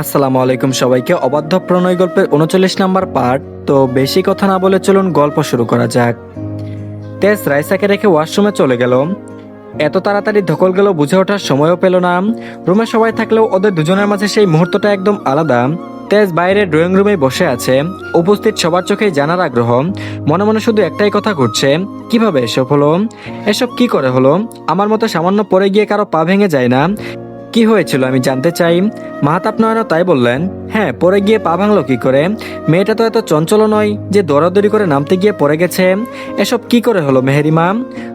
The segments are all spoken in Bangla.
আসসালামু আলাইকুম সবাইকে। অবাধ্য প্রণয় গল্পের ৩৯ নাম্বার পার্ট। তো বেশি কথা না বলে চলুন গল্প শুরু করা যাক। তেজ রাইসাকে রেখে ওয়াশরুমে চলে গেল। এত তাড়াতাড়ি ধকল গেল বুঝে ওঠার সময়ও পেল না। রুমে সবাই থাকলেও ওদের দুজনের মাঝে সেই মুহূর্তটা একদম আলাদা। তেজ বাইরে ড্রয়িং রুমে বসে আছে। উপস্থিত সবার চোখেই জানার আগ্রহ। মনে মনে শুধু একটাই কথা ঘুরছে, কিভাবে এসব হলো, এসব কি করে হলো। আমার মতো সামান্য পড়ে গিয়ে কারো পা ভেঙে যায় না। কি হয়েছিল আমি জানতে চাই। মাহাতাব নয়নও তাই বললেন। হ্যাঁ, পড়ে গিয়ে পা ভাঙলো কি করে? মেয়েটা তো এত চঞ্চল নয় যে দৌড়াদৌড়ি করে নামতে গিয়ে পড়ে গেছে। এসব কি করে হলো মেহেরিমা?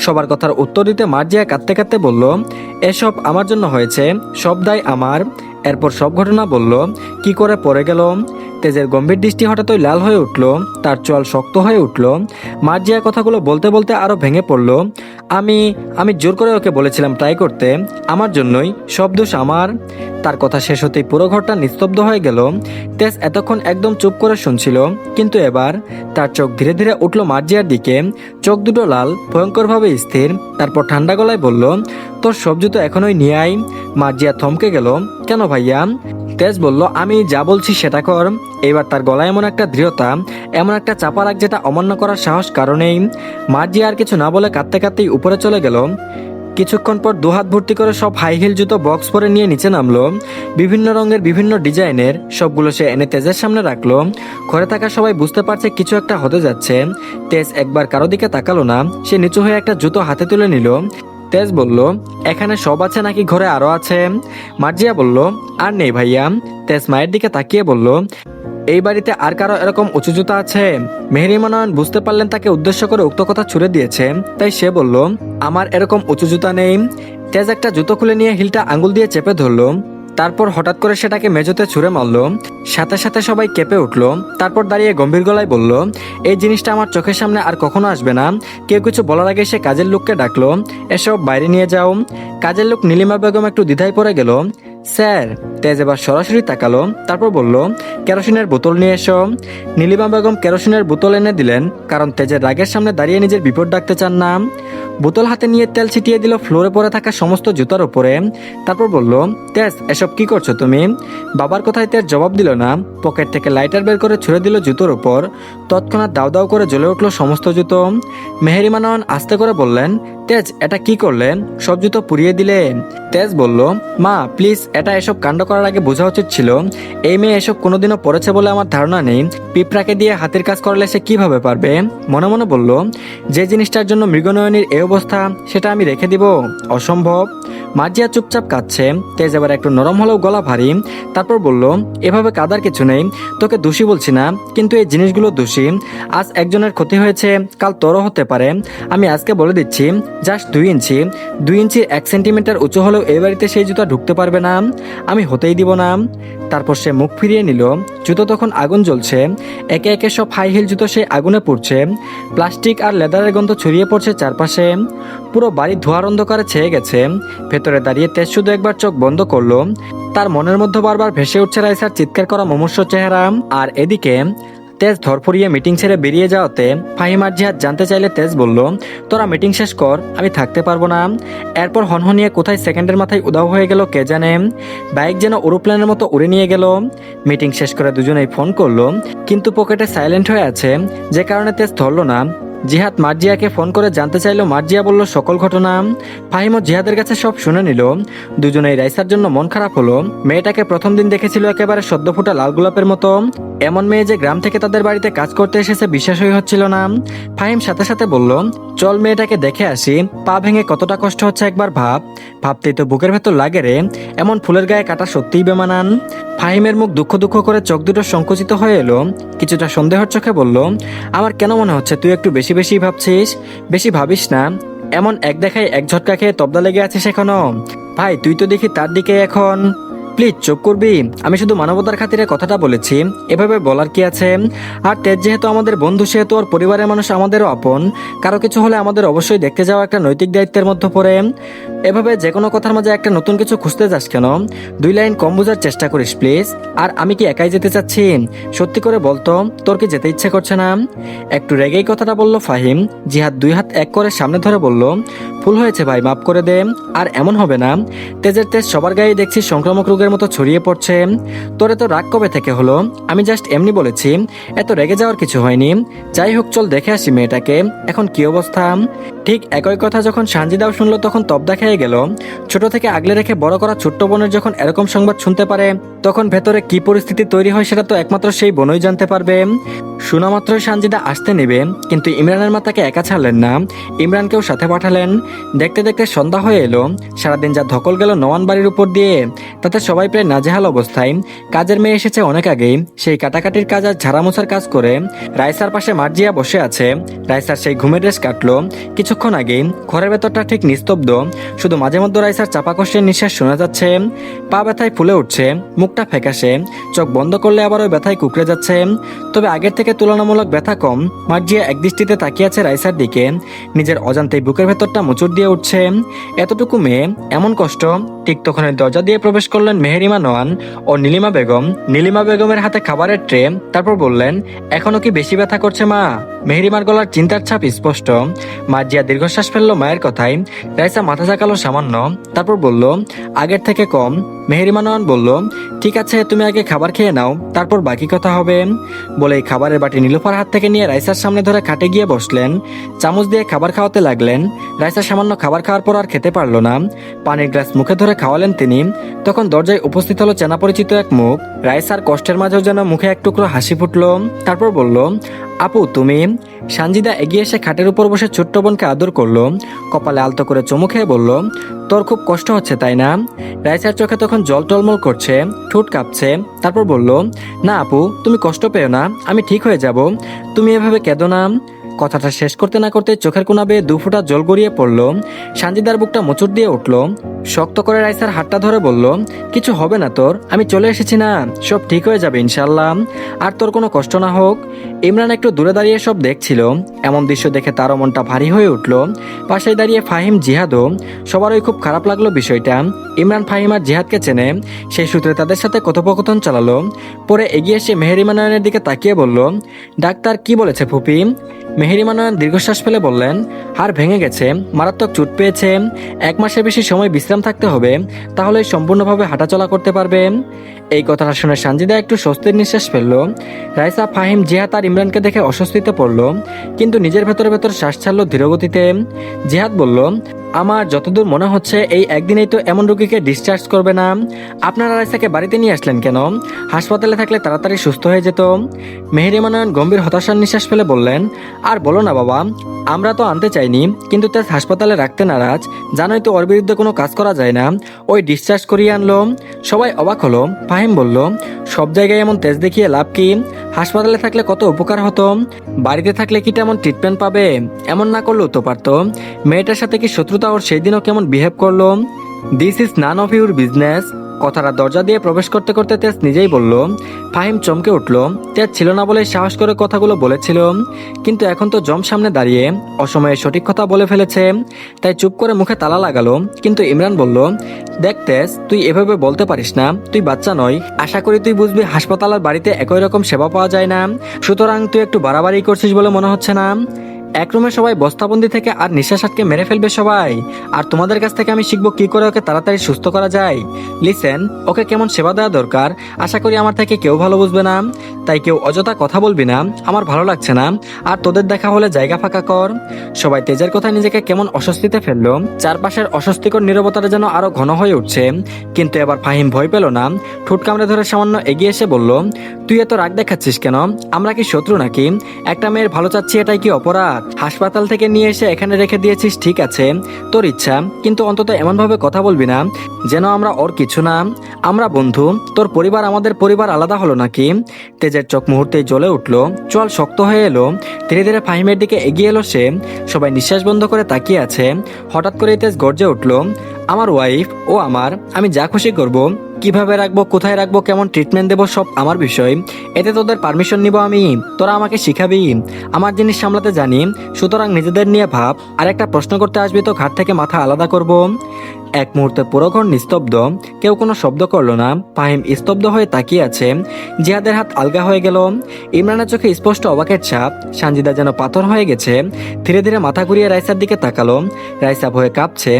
সবার কথার উত্তর দিতে মার্জিয়া কাঁদতে কাঁদতে বলল, এসব আমার জন্য হয়েছে, সব দায় আমার। এরপর সব ঘটনা বলল, কি করে পড়ে গেল। তেজের গম্ভীর দৃষ্টি হঠাৎই লাল হয়ে উঠল, তার চোয়াল শক্ত হয়ে উঠল। মার্জিয়া কথাগুলো বলতে বলতে আরো ভেঙে পড়ল। আমি আমি জোর করে ওকে বলেছিলাম ট্রাই করতে, আমার জন্যই, সব দোষ আমার। তার কথা শেষ হতেই পুরো ঘরটা নিস্তব্ধ হয়ে গেল। তেজ এতক্ষণ একদম চুপ করে শুনছিল, কিন্তু এবার তার চোখ ধীরে ধীরে উঠল মার্জিয়ার দিকে। চোখ দুটো লাল, ভয়ঙ্করভাবে স্থির। তারপর ঠান্ডা গলায় বলল, তোর সব জুতো এখনই নিয়ে আয়। মার্জিয়া থমকে গেল। কেন ভাইয়া? তেজ বলল, আমি যা বলছি সেটা কর। এবার তার গলায় এমন একটা দৃঢ়তা, এমন একটা চাপা রাগ যেটা অমান্য করার সাহস কারণেই। মার্জিয়া আর কিছু না বলে কাঁদতে কাঁদতেই উপরে চলে গেল। কিছুক্ষণ পর দুহাত ভর্তি করে সব হাই হিল জুতো বক্স পরে নিয়ে নিচে নামলো। বিভিন্ন রঙের, বিভিন্ন ডিজাইনের সবগুলো সে এনে তেজের সামনে রাখলো। ঘরে থাকা সবাই বুঝতে পারছে কিছু একটা হতে যাচ্ছে। তেজ একবার কারো দিকে তাকালো না, সে নিচু হয়ে একটা জুতো হাতে তুলে নিল। তেজ বলল, এখানে সব আছে নাকি ঘরে আরো আছে? মার্জিয়া বলল, আর নেই ভাইয়া। তেজ মায়ের দিকে তাকিয়ে বলল, এই বাড়িতে আর কারো এরকম উঁচু জুতা আছে? মেহেরিমা নয়ন বুঝতে পারলেন তাকে উদ্দেশ্য করে উক্ত কথা ছুড়ে দিয়েছে, তাই সে বলল, আমার এরকম উঁচু জুতা নেই। তেজ একটা জুতো খুলে নিয়ে হিলটা আঙ্গুল দিয়ে চেপে ধরলো। তারপর হঠাৎ করে সেটাকে মেঝেতে ছুঁড়ে মারলো। সাথে সাথে সবাই কেঁপে উঠলো। তারপর দাঁড়িয়ে গম্ভীর গলায় বলল, এই জিনিসটা আমার চোখের সামনে আর কখনো আসবে না। কেউ কিছু বলার আগে সে কাজের লোককে ডাকলো, এসব বাইরে নিয়ে যাও। কাজের লোক নীলিমা বেগম একটু দ্বিধায় পড়ে গেল। স্যার। তেজ এবার সরাসরি তাকালো, তারপর বলল, কেরোসিনের বোতল নিয়ে এসো। নীলিমা বেগম কেরোসিনের বোতল এনে দিলেন, কারণ তেজের রাগের সামনে দাঁড়িয়ে নিজের বিপদ ডাকতে চান না। বোতল হাতে নিয়ে তেল ছিটিয়ে দিল ফ্লোরে পড়ে থাকা সমস্ত জুতার উপরে। তারপর বলল, তেজ এসব কি করছো তুমি? বাবার কথায় তেজ জবাব দিল না। পকেট থেকে লাইটার বের করে ছুড়ে দিল জুতোর উপর। তৎক্ষণাৎ দাউ দাউ করে জ্বলে উঠল সমস্ত জুতো। মেহেরিমা নয়ন আস্তে করে বললেন, তেজ এটা কি করলেন? সব জুতো পুড়িয়ে দিলে। তেজ বলল, মা প্লিজ, এটা এসব কাণ্ড করার আগে বোঝা উচিত ছিল। এই মেয়ে এসব কোনোদিনও পড়েছে বলে আমার ধারণা নেই। পিঁপড়াকে দিয়ে হাতের কাজ করালে সে কিভাবে পারবে? মনে মনে বলল, যে জিনিসটার জন্য মৃগনয়নীর এই অবস্থা সেটা আমি রেখে দিব? অসম্ভব। মার্জিয়া চুপচাপ কাঁদছে। তেজ এবার একটু নরম হলেও গলা ভারী। তারপর বলল, এভাবে কাঁদার কিছু নেই। তোকে দোষী বলছি না, কিন্তু এই জিনিসগুলো দোষী। আজ একজনের ক্ষতি হয়েছে, কাল তোরও হতে পারে। আমি আজকে বলে দিচ্ছি, জাস্ট 2 ইঞ্চি, 2 ইঞ্চির 1 সেন্টিমিটার উঁচু হলেও এই বাড়িতে সেই জুতা ঢুকতে পারবে না। আমি হতেই দিব না। তারপর সে মুখ ফিরিয়ে নিল। জুতো তখন আগুন জ্বলছে। একে একে সব হাই হিল জুতো সেই আগুনে পড়ছে। প্লাস্টিক আর লেদারের গন্ধ ছড়িয়ে পড়ছে চারপাশে। পুরো বাড়ি ধোঁয়ার অন্ধকারে ছেয়ে গেছে। ভেতরে দাঁড়িয়ে তেজ শুধু একবার চোখ বন্ধ করলো। তার মনের মধ্যে বারবার ভেসে উঠছে রাইসার চিৎকার করা মুমূর্ষু চেহারা। আর এদিকে তেজ ধরফরিয়ে মিটিং ছেড়ে বেরিয়ে যাওয়াতে ফাহিম আর জিহাদ জানতে চাইলে তেজ বলল, তোরা মিটিং শেষ কর, আমি থাকতে পারবো না। এরপর হনহনিয়ে কোথায় সেকেন্ডের মাথায় উধাও হয়ে গেল কে জানে। বাইক যেন এরোপ্লেনের মতো উড়ে নিয়ে গেল। মিটিং শেষ করে দুজনেই ফোন করলো, কিন্তু পকেটে সাইলেন্ট হয়ে আছে, যে কারণে তেজ ধরল না। জিহাদ মার্জিয়াকে ফোন করে জানতে চাইলো, মার্জিয়া বলল সকল ঘটনা। ফাহিম ও জিহাদের কাছে সব শুনে নিল। দুজনেই রাইসার জন্য মন খারাপ হলো। মেয়েটাকে প্রথম দিন দেখেছিল একেবারে সদ্য ফোটা লাল গোলাপের মতো। এমন মেয়ে যে গ্রাম থেকে তাদের বাড়িতে কাজ করতে এসেছে বিশ্বাসই হচ্ছিল না। ফাহিম সাথে সাথে বলল, চল মেয়েটাকে দেখে আসি। পা ভেঙে কতটা কষ্ট হচ্ছে একবার ভাব। ভাবতেই তো বুকের ভেতর লাগে রে। এমন ফুলের গায়ে কাটা সত্যিই বেমানান। ফাহিমের মুখ দুঃখ দুঃখ করে চোখ দুটো সংকুচিত হয়ে এলো। কিছুটা সন্দেহের চোখে বলল, আমার কেন মনে হচ্ছে তুই একটু বেশি বেশি ভাবছিস। বেশি ভাবিস না। এমন এক দেখায় এক ঝটকা খেয়ে তবদা লেগে আছিস এখনো। ভাই তুই তো দেখি তার দিকে এখন। প্লিজ চুপ করবি। আমি শুধু মানবতার খাতিরে কথাটা বলেছি, এভাবে বলার কি আছে। আর তেজ যেহেতু আমাদের বন্ধু, সেহেতু ওর পরিবারের মানুষ আমাদেরও আপন। কারো কিছু হলে আমাদের অবশ্যই দেখতে যাওয়া একটা নৈতিক দায়িত্বের মধ্যে পড়ে। এভাবে যে কোনো কথার মাঝে একটা নতুন কিছু খুঁজতে যাস কেন? 2 লাইন কম বোঝার চেষ্টা করিস প্লিজ। আর আমি কি একাই যেতে চাচ্ছি? সত্যি করে বলতো, তোর কি যেতে ইচ্ছে করছে না? একটু রেগেই কথাটা বলল ফাহিম। জিহাদ 2 হাত এক করে সামনে ধরে বলল, ভুল হয়েছে ভাই, মাফ করে দে। আর এমন হবে না। তেজের তেজ সবার গায়ে দেখছি সংক্রামক রোগের মতো ছড়িয়ে পড়ছে। তোরে তো রাগ কবে থেকে হলো? আমি জাস্ট এমনি বলেছি, এত রেগে যাওয়ার কিছু হয়নি। যাই হোক, চল দেখে আসি মেয়েটাকে এখন কি অবস্থা। ঠিক একই কথা যখন সানজিদাও শুনলো তখন তবদা খেয়ে গেল। ছোট থেকে আগলে রেখে বড় করা ছোট্ট বোনের যখন এরকম সংবাদ শুনতে পারে তখন ভেতরে কি পরিস্থিতি তৈরি হয় সেটা তো একমাত্র সেই বোনই জানতে পারবে। শোনা মাত্রই সানজিদা আসতে নেবে, কিন্তু ইমরানের মা তাকে একা ছাড়লেন না, ইমরানকেও সাথে পাঠালেন। দেখতে দেখতে সন্ধ্যা হয়ে এলো। সারাদিন যা ধকল গেল নওয়ান বাড়ির উপর দিয়ে, তাতে সবাই প্রায় নাজেহাল অবস্থায়। কাজের মেয়ে এসেছে অনেক আগেই, সেই কাটাকাটির কাজ আর ঝাড়ামোছার কাজ করে। রাইসার পাশে মার্জিয়া বসে আছে। রাইসার সেই ঘুমের রেশ কাটলো কিছুক্ষণ আগেই। ঘরের ভেতরটা ঠিক নিস্তব্ধ, শুধু মাঝে মধ্যে রাইসার চাপা কষ্টের নিঃশ্বাস শোনা যাচ্ছে। পা ব্যথায় ফুলে উঠছে, মুখটা ফ্যাকাশে, চোখ বন্ধ করলে আবার ওই ব্যথায় কুকড়ে যাচ্ছে। তবে আগের থেকে তুলনামূলক ব্যথা কম। মার্জিয়া একদৃষ্টিতে তাকিয়ে আছে রাইসার দিকে, নিজের অজান্তেই বুকের ভেতরটা মুচুর দিয়ে উঠছে। এতটুকু মেয়ে, এমন কষ্ট। ঠিক তখনই দরজা দিয়ে প্রবেশ করলেন মেহেরিমা নোয়ান ও নীলিমা বেগম। নীলিমা বেগমের হাতে খাবারের ট্রে, তারপর বললেন, এখনো কি বেশি ব্যথা করছে মা? মেহেরিমার গলার চিন্তার ছাপ স্পষ্ট। মার্জিয়া দীর্ঘশ্বাস ফেললো মায়ের কথায়। রাইসা মাথা ঝাঁকালো সামান্য, তারপর বলল, আগের থেকে কম। মেহেরিমা নোয়ান বলল, ঠিক আছে, তুমি আগে খাবার খেয়ে নাও, তারপর বাকি কথা হবে। বলেই খাবারের বাটি নীলুফার হাত থেকে নিয়ে রাইসার সামনে ধরে খাটে গিয়ে বসলেন। চামচ দিয়ে খাবার খাওয়াতে লাগলেন। রাইসা সামান্য খাবার খাওয়ার পর আর খেতে পারলো না। পানির গ্লাস মুখে ধরে খাওয়ালেন তিনি। তখন দরজায় উপস্থিত হলো চেনা পরিচিত এক মুখ। রাইসার কষ্টের মাঝেও যেন মুখে এক টুকরো হাসি ফুটলো। তারপর বলল, আপু তুমি? সানজিদা এগিয়ে এসে খাটের উপর বসে ছোট্ট বোনকে আদর করলো। কপালে আলতো করে চুমু খেয়ে বলল, তোর খুব কষ্ট হচ্ছে তাই না? রাইসার চোখে তখন জল টলমল করছে, ঠোঁট কাঁপছে। তারপর বলল, না আপু, তুমি কষ্ট পেও না, আমি ঠিক হয়ে যাব, তুমি এভাবে কেঁদো না। কথাটা শেষ করতে না করতে চোখের কোনা বেয়ে 2 ফোঁটা জল গড়িয়ে পড়ল। সানজিদার বুকটা মোচড় দিয়ে উঠল। শক্ত করে রাইসার হাতটা ধরে বলল, কিছু হবে না তোর, আমি চলে এসেছি না, সব ঠিক হয়ে যাবে ইনশাল্লাহ, আর তোর কোনো কষ্ট না হোক। ইমরান একটু দূরে দাঁড়িয়ে সব দেখছিল। এমন দৃশ্য দেখে তারও মনটা ভারী হয়ে উঠল। পাশে দাঁড়িয়ে ফাহিম, জিহাদও। সবারই খুব খারাপ লাগলো বিষয়টা। ইমরান ফাহিম আর জিহাদকে চেনে, সেই সূত্রে তাদের সাথে কথোপকথন চালালো। পরে এগিয়ে এসে মেহেরিমা নয়নের দিকে তাকিয়ে বলল, ডাক্তার কি বলেছে ফুপি? মেহেরিমা নয়ন দীর্ঘশ্বাস ফেলে বললেন, হাড় ভেঙে গেছে, মারাত্মক চোট পেয়েছে, 1 মাসের বেশি সময় বিশ্রাম থাকতে হবে, তাহলে সম্পূর্ণভাবে হাঁটাচলা করতে পারবে। এই কথাটা শুনে সানজিদা একটু স্বস্তির নিঃশ্বাস ফেলল। রাইসা, ফাহিম, জিহাদ আর ইমরানকে দেখে অস্বস্তিতে পড়ল, কিন্তু নিজের ভেতরে ভেতর শ্বাস ছাড়ল ধীরগতিতে। জিহাদ বলল, আমার যতদূর মনে হচ্ছে এই একদিনেই তো এমন রোগীকে ডিসচার্জ করবে না। আপনারা রাইসাকে বাড়িতে নিয়ে আসলেন কেন? হাসপাতালে থাকলে তাড়াতাড়ি সুস্থ হয়ে যেত। মেহেরিমা নয়ন গম্ভীর হতাশার নিঃশ্বাস ফেলে বললেন, আর বলো না বাবা, আমরা তো আনতে চাইনি, কিন্তু তেজ হাসপাতালে রাখতে নারাজ। জানোই তো ওর বিরুদ্ধে কোনো কাজ করা যায় না, ওই ডিসচার্জ করিয়ে আনলো। সবাই অবাক হলো। ফাহিম বলল, সব জায়গায় এমন তেজ দেখিয়ে লাভ কি? হাসপাতালে থাকলে কত উপকার হতো, বাড়িতে থাকলে কি তেমন ট্রিটমেন্ট পাবে? এমন না করলেও তো পারতো। মেয়েটার সাথে কি শত্রুতা ওর সেই দিনও কেমন বিহেভ করলো? This is none of your business. কথাটা দরজা দিয়ে প্রবেশ করতে করতে তেজ নিজেই বলল। ফাহিম চমকে উঠল। তেজ ছিল না বলে সাহস করে কথাগুলো বলেছিল, কিন্তু এখন তো জম সামনে দাঁড়িয়ে অসময়ে সঠিক কথা বলে ফেলেছে, তাই চুপ করে মুখে তালা লাগালো। কিন্তু ইমরান বলল, দেখ তেজ, তুই এভাবে বলতে পারিস না, তুই বাচ্চা নয়। আশা করি তুই বুঝবি হাসপাতাল আর বাড়িতে একই রকম সেবা পাওয়া যায় না, সুতরাং তুই একটু বাড়াবাড়ি করছিস বলে মনে হচ্ছে না? এক রুমে সবাই বস্তাবন্দি থেকে আর নিঃশ্বাস আটকে মেরে ফেলবে সবাই, আর তোমাদের কাছ থেকে আমি শিখবো কি করে ওকে তাড়াতাড়ি সুস্থ করা যায়। লিসেন, ওকে কেমন সেবা দেওয়া দরকার আশা করি আমার থেকে কেউ ভালো বুঝবে না, তাই কেউ অযথা কথা বলবি না, আমার ভালো লাগছে না, আর তোদের দেখা হলে জায়গা ফাঁকা কর। সবাই তেজের কথায় নিজেকে কেমন অস্বস্তিতে ফেললো। চারপাশের অস্বস্তিকর নীরবতাটা যেন আরো ঘন হয়ে উঠছে। কিন্তু এবার ফাহিম ভয় পেল না, ঠোঁট কামড়ে ধরে সামান্য এগিয়ে এসে বলল, তুই এত রাগ দেখাচ্ছিস কেন? আমরা কি শত্রু নাকি? একটা মেয়ের ভালো চাচ্ছি, এটাই কি অপরাধ? হাসপাতাল থেকে নিয়ে এসে এখানে রেখে দিয়েছিস, ঠিক আছে, তোর ইচ্ছা, কিন্তু অন্তত এমনভাবে কথা বলবি না যেন আমরা ওর কিছু না। আমরা বন্ধু, তোর পরিবার আমাদের পরিবার আলাদা হলো নাকি? তেজের চোখ মুহূর্তেই জ্বলে উঠল, চোয়াল শক্ত হয়ে এলো। ধীরে ধীরে ফাহিমের দিকে এগিয়ে এলো সে। সবাই নিঃশ্বাস বন্ধ করে তাকিয়ে আছে। হঠাৎ করে তেজ গর্জে উঠল, আমার ওয়াইফ, ও আমার, আমি যা খুশি করব, কিভাবে রাখবো, কোথায় রাখবো, কেমন ট্রিটমেন্ট দেবো, সব আমার বিষয়। এতে তোদের পারমিশন নিব আমি? তোরা আমাকে শিখাবি? আমার জিনিস সামলাতে জানি, সুতরাং নিজেদের নিয়ে ভাব। আর একটা প্রশ্ন করতে আসবি তো ঘাট থেকে মাথা আলাদা করব। এক মুহূর্তে পুরো ঘর নিস্তব্ধ, কেউ কোনো শব্দ করলো না। ফাহিম স্তব্ধ হয়ে তাকিয়ে আছে। জিহাদের হাত আলগা হয়ে গেল। ইমরানের চোখে স্পষ্ট অবাকের ছাপ। সানজিদা যেন পাথর হয়ে গেছে। ধীরে ধীরে মাথা ঘুরিয়ে রাইসার দিকে তাকালো। রাইসা ভয়ে কাঁপছে।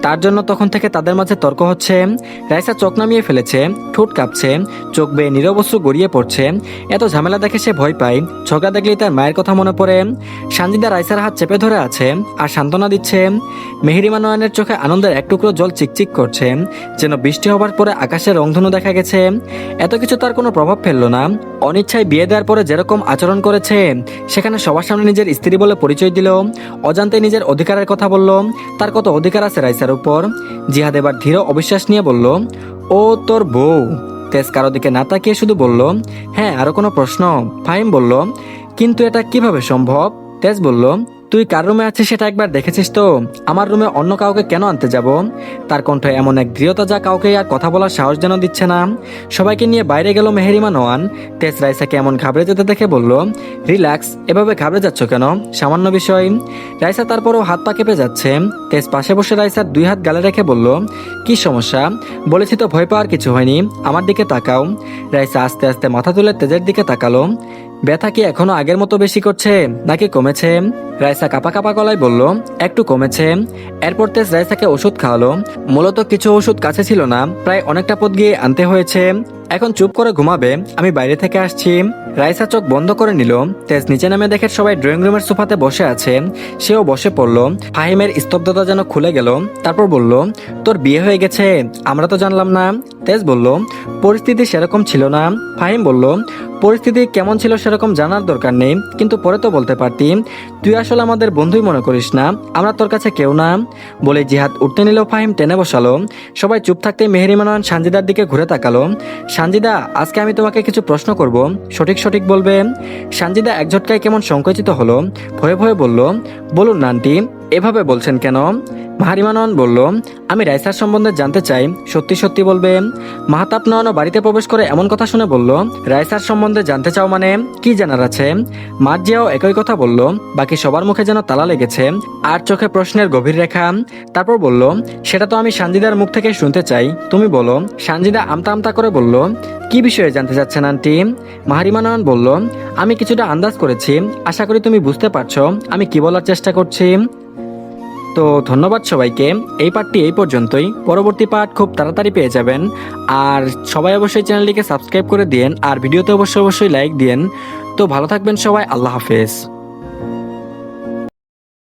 তার জন্য তখন থেকে তাদের মাঝে তর্ক হচ্ছে। রাইসা চোখ নামিয়ে ফেলেছে, ঠোঁট কাঁপছে, চোখ বেয়ে নীরব অশ্রু গড়িয়ে পড়ছে। এত ঝামেলা দেখে সে ভয় পায়। ঝগড়া দেখলেই তার মায়ের কথা মনে পড়ে। সানজিদা রাইসার হাত চেপে ধরে আছে আর সান্ত্বনা দিচ্ছে। মেহেরিমা নয়নের চোখে আনন্দের এক টুকরো জল চিকচিক করছে, যেন বৃষ্টি হবার পরে আকাশের রংধনু দেখা গেছে। এত কিছু তার কোনো প্রভাব ফেললো না। অনিচ্ছায় বিয়ে দেওয়ার পরে যেরকম আচরণ করেছে, সেখানে সবার সামনে নিজের স্ত্রী বলে পরিচয় দিল, অজান্তে নিজের অধিকারের কথা বলল। তার কত অধিকার আছে রাইসার উপর। জিহাদ এবার ধীর অবিশ্বাস নিয়ে বলল, ও তোর বউ? তেজ কারো দিকে না তাকিয়ে শুধু বলল, হ্যাঁ। আরো কোনো প্রশ্ন? ফাহিম বলল, কিন্তু এটা কিভাবে সম্ভব? তেজ বলল, তুই কার রুমে আছিস সেটা একবার দেখেছিস তো? আমার রুমে অন্য কাউকে কেন আনতে যাব? তার কণ্ঠে এমন এক দৃঢ়তা যা কাউকে আর কথা বলার সাহস যেন দিচ্ছে না। সবাইকে নিয়ে বাইরে গেল মেহেরিমা নোয়ান। তেজ রাইসাকে এমন ঘাবড়ে যেতে দেখে বলল, রিল্যাক্স, এভাবে ঘাবড়ে যাচ্ছ কেন? সামান্য বিষয়। রাইসা তারপরও হাত পা কেঁপে যাচ্ছে। তেজ পাশে বসে রাইসার 2 হাত গালে রেখে বলল, কি সমস্যা? বলেছি তো ভয় পাওয়ার কিছু হয়নি, আমার দিকে তাকাও। রাইসা আস্তে আস্তে মাথা তুলে তেজের দিকে তাকালো। ব্যথা কি এখনো আগের মতো বেশি করছে নাকি কমেছে? রাইসা কাপা কাপা গলায় বলল, একটু কমেছে। এরপর তেজ রাইসাকে ওষুধ খাওয়ালো। মূলত কিছু ওষুধ কাছে ছিল না, প্রায় অনেকটা পথ গিয়ে আনতে হয়েছে। এখন চুপ করে ঘুমাবে, আমি বাইরে থেকে আসছি। রাইসা চোখ বন্ধ করে নিল। তেজ নিচে নামে দেখে সবাই ড্রয়িং রুমের সোফাতে বসে আছে। সেও বসে পড়ল। ফাহিমের স্তব্ধতা যেন খুলে গেল। তারপর বলল, তোর বিয়ে হয়ে গেছে? আমরা তো জানলাম না। তেজ বলল, পরিস্থিতি সেরকম ছিল না। ফাহিম বলল, পরিস্থিতি কেমন ছিল সেরকম জানার দরকার নেই, কিন্তু পরে তো বলতে পারতি। তুই আসলে আমাদের বন্ধুই মনে করিস না, আমরা তোর কাছে কেউ না। বলে জিহাদ উঠতে নিল, ফাহিম টেনে বসালো। সবাই চুপ থাকতে মেহেরিমা নয়ন সানজিদার দিকে ঘুরে তাকালো। সানজিদা, আজকে আমি তোমাকে কিছু প্রশ্ন করব, সঠিক সঠিক বলবে। সানজিদা এক ঝটকায় কেমন সংকুচিত হলো, ভয়ে ভয়ে বলল, বলুন না আন্টি, এভাবে বলছেন কেন? মাহারিমা নয়ন বলল, আমি রাইসার সম্বন্ধে জানতে চাই, সত্যি সত্যি বলবে। মাহতাব নয়নও বাড়িতে প্রবেশ করে এমন কথা শুনে বলল, রাইসার সম্বন্ধে জানতে চাও মানে? কি জানার আছে? মার্জিয়াও একই কথা বলল। বাকি সবার মুখে যেন তালা লেগেছে, আর চোখে প্রশ্নের গভীর রেখা। তারপর বলল, সেটা তো আমি সানজিদার মুখ থেকে শুনতে চাই, তুমি বলো। সানজিদা আমতা আমতা করে বলল, কি বিষয়ে জানতে চাচ্ছেন আন্টি? মাহারিমা নয়ন বলল, আমি কিছুটা আন্দাজ করেছি, আশা করি তুমি বুঝতে পারছো আমি কি বলার চেষ্টা করছি। তো ধন্যবাদ সবাইকে, এই পার্টটি এই পর্যন্তই। পরবর্তী পার্ট খুব তাড়াতাড়ি পেয়ে যাবেন। আর সবাই অবশ্যই চ্যানেলটিকে সাবস্ক্রাইব করে দিন, আর ভিডিওতে অবশ্যই লাইক দিন। তো ভালো থাকবেন সবাই, আল্লাহ হাফেজ।